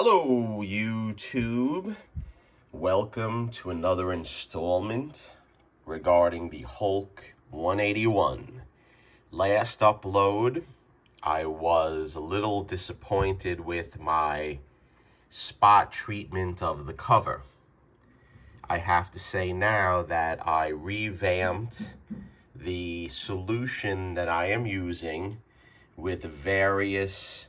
Hello, YouTube. Welcome to another installment regarding the Hulk 181. Last upload, I was a little disappointed with my spot treatment of the cover. I have to say now that I revamped the solution that I am using with various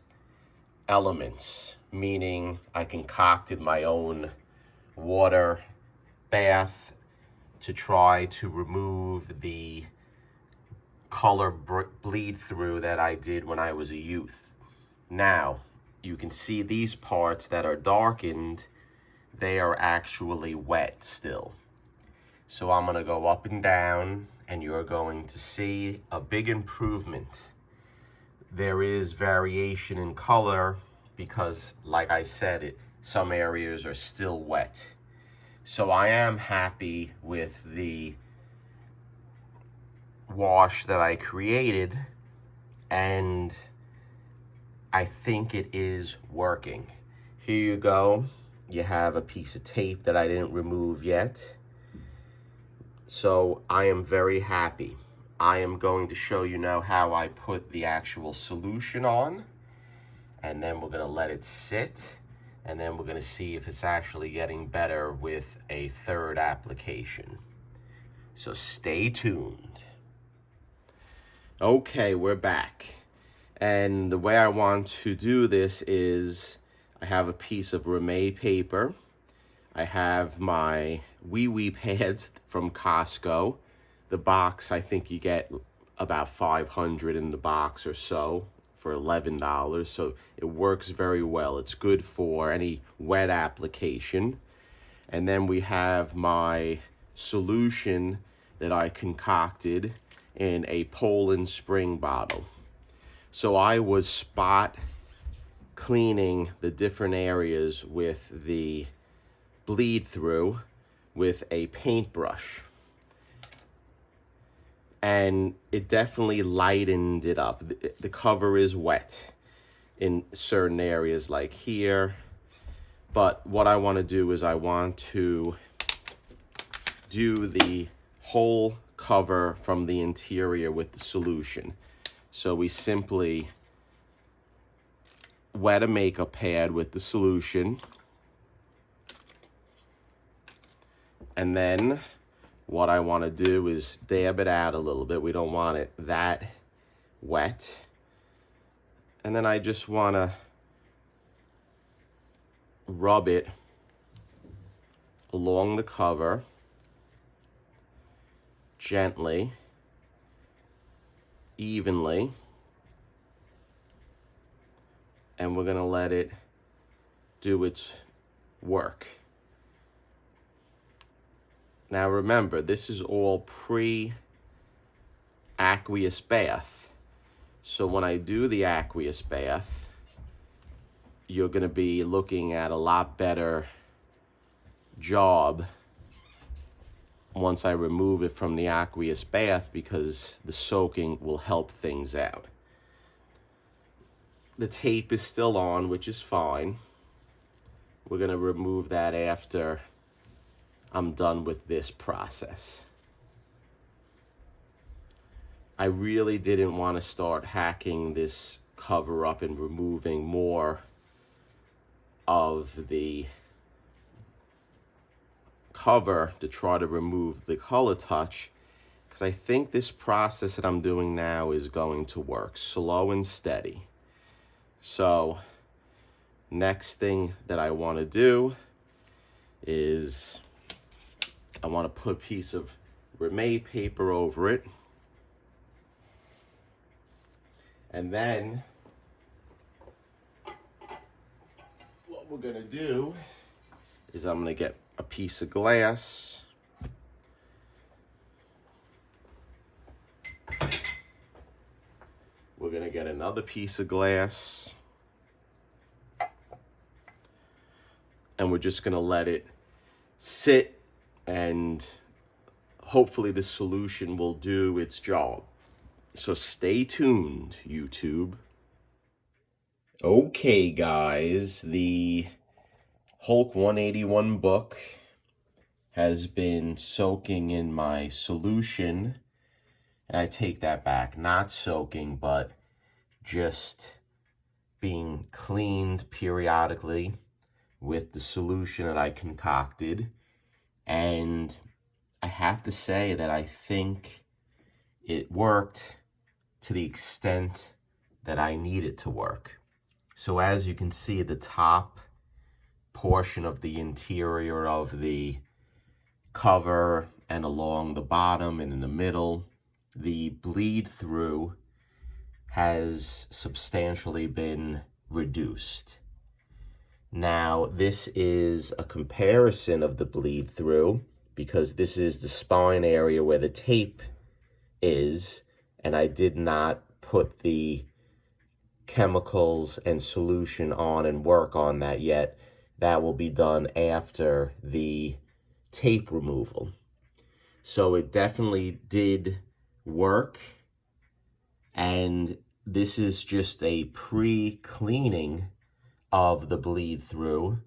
elements, meaning I concocted my own water bath to try to remove the color bleed through that I did when I was a youth. Now, you can see these parts that are darkened, they are actually wet still. So I'm going to go up and down and you're going to see a big improvement. There is variation in color because, like I said, some areas are still wet. So I am happy with the wash that I created, and I think it is working. Here you go. You have a piece of tape that I didn't remove yet. So I am very happy. I am going to show you now how I put the actual solution on, and then we're going to let it sit, and then we're going to see if it's actually getting better with a third application. So stay tuned. Okay, we're back. And the way I want to do this is I have a piece of Rame paper. I have my wee pads from Costco. The box, I think you get about 500 in the box or so for $11. So it works very well. It's good for any wet application. And then we have my solution that I concocted in a Poland Spring bottle. So I was spot cleaning the different areas with the bleed through with a paintbrush. And it definitely lightened it up. The cover is wet in certain areas like here. But what I want to do is I want to do the whole cover from the interior with the solution. So we simply wet a makeup pad with the solution. And then what I want to do is dab it out a little bit. We don't want it that wet. And then I just want to rub it along the cover gently, evenly. And we're going to let it do its work. Now remember, this is all pre-aqueous bath. So when I do the aqueous bath, you're going to be looking at a lot better job once I remove it from the aqueous bath, because the soaking will help things out. The tape is still on, which is fine. We're going to remove that after I'm done with this process. I really didn't want to start hacking this cover up and removing more of the cover to try to remove the color touch, because I think this process that I'm doing now is going to work slow and steady. So next thing that I want to do is I want to put a piece of Rame paper over it. And then what we're going to do is I'm going to get a piece of glass. We're going to get another piece of glass. And we're just going to let it sit, and hopefully the solution will do its job. So stay tuned, YouTube. Okay, guys, the Hulk 181 book has been soaking in my solution, and I take that back, not soaking, but just being cleaned periodically with the solution that I concocted. And I have to say that I think it worked to the extent that I need it to work. So as you can see, the top portion of the interior of the cover and along the bottom and in the middle, the bleed through has substantially been reduced. Now, this is a comparison of the bleed through because this is the spine area where the tape is, and I did not put the chemicals and solution on and work on that yet. That will be done after the tape removal. So it definitely did work, and this is just a pre-cleaning of the bleed through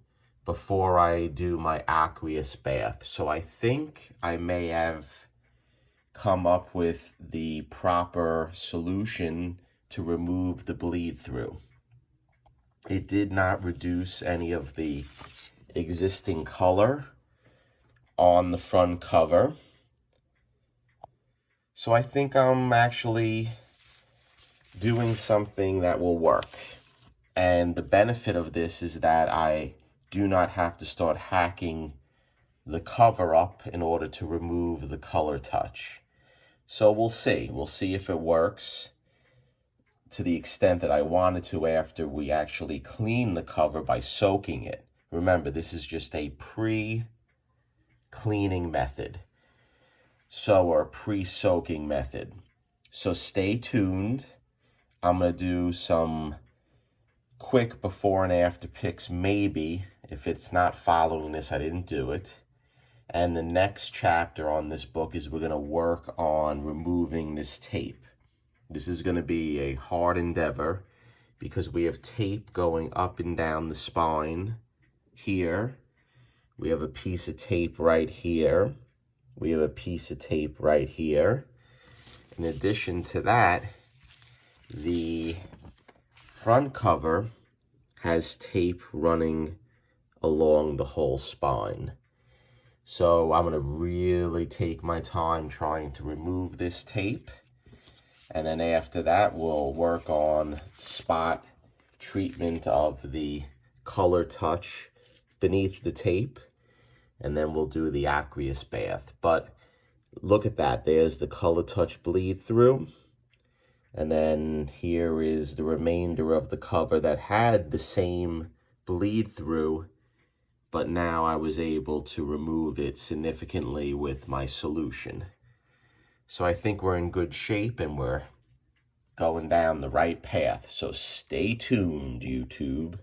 before I do my aqueous bath. So I think I may have come up with the proper solution to remove the bleed through. It did not reduce any of the existing color on the front cover. So I think I'm actually doing something that will work. And the benefit of this is that I do not have to start hacking the cover up in order to remove the color touch. So we'll see. We'll see if it works to the extent that I wanted to after we actually clean the cover by soaking it. Remember, this is just a pre-cleaning method. Or a pre-soaking method. So stay tuned. I'm going to do some quick before and after pics, maybe. If it's not following this, I didn't do it. And the next chapter on this book is we're going to work on removing this tape. This is going to be a hard endeavor because we have tape going up and down the spine here. We have a piece of tape right here. We have a piece of tape right here. In addition to that, the front cover has tape running along the whole spine. So I'm going to really take my time trying to remove this tape. And then after that, we'll work on spot treatment of the color touch beneath the tape. And then we'll do the aqueous bath. But look at that. There's the color touch bleed through. And then here is the remainder of the cover that had the same bleed through, but now I was able to remove it significantly with my solution. So I think we're in good shape and we're going down the right path. So stay tuned, YouTube.